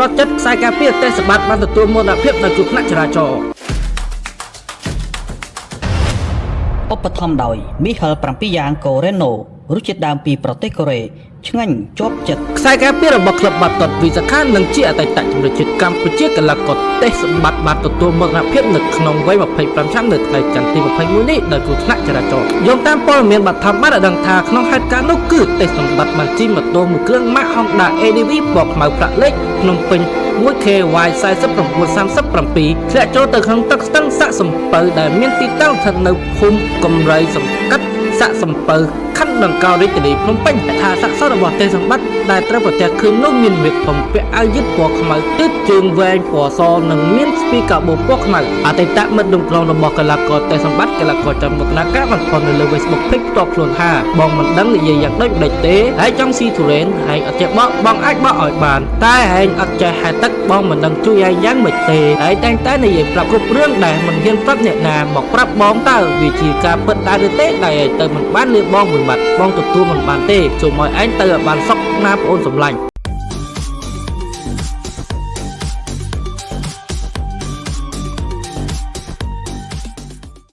รถจัดสายการเปลี่ยนเทศบาลบรรตัวมลพิษในกลุ่มนักจราจรឧបត្ថម្ភដោយមីហិល7យ៉ាងកូរ៉េណូរសជាតិដើមពីប្រទេសកូរ៉េឆ្ងាញ់ជាប់ចិត្តខ្សែការពាររបស់ក្លឹបបាល់ទាត់វីសាខានឹងជាអតីតជំនឿជាតិកម្ពុជាកីឡាករទេសបាត់បានទទួលមរណភាពនៅក្នុងវ័យ25ឆ្នាំនៅថ្ងៃច័ន្ទទី21នេះដោយគ្រោះថ្នាក់ចរាចរណ៍យោងតាមព័ត៌មានបឋមបានដឹងថាក្នុងហេតុការណ៍នោះគឺទេសសម្បត្តិបានជិះម៉ូតូមួយគ្រឿងម៉ាក Honda ADV ពណ៌ខ្មៅប្រាក់លេខភ្នំពេញ 1KY 4937 ធ្លាក់ចូលទៅក្នុងទឹកស្ទឹងសាក់សំពៅដែលមានទីតាំងស្ថិតនៅភូមិកំរៃសង្កាត់សាក់សំពៅខណ្ឌដង្កោរាជធានីភ្នំពេញថាសាក់សរបស់ទេសសម្បត្តិដែលត្រូវប្រទះឃើញនោះមានមេឃធំពាក់អាវយឺតពណ៌ខ្មៅទើបជើងវែងពណ៌សនិងមានស្ពីកាបូពណ៌ខ្មៅអតីតមិត្តដុំក្រងរបស់កីឡាករទេសសម្បត្តិកីឡាករចាំមុខនាការបានផុសនៅលើ Facebook Page ផ្ទាល់ខ្លួនថាបងមិនដឹងនិយាយយ៉ាងដូចម្ដេចទេហើយចង់ស៊ីទុរេនហើយអត់ចេះបកបងអាចបកឲ្យបានតែឯងអត់ចេះហែទឹកបងមិនដឹងជួយឯងយ៉ាងម៉េចទេហើយតែងតែនិយាយប្រាប់គ្រប់រឿងដែលមិនហ៊ានប្រាប់អ្នកណាមកប្រាប់បងតើវាជាការពិតដែរឬទេដែលឯងទៅមិនបានលឺបងមួយម៉ាត់បងទទួលមិនបានទេចូលមកឯងទៅឲ្យបានសុខណាប្អូនសម្លាញ់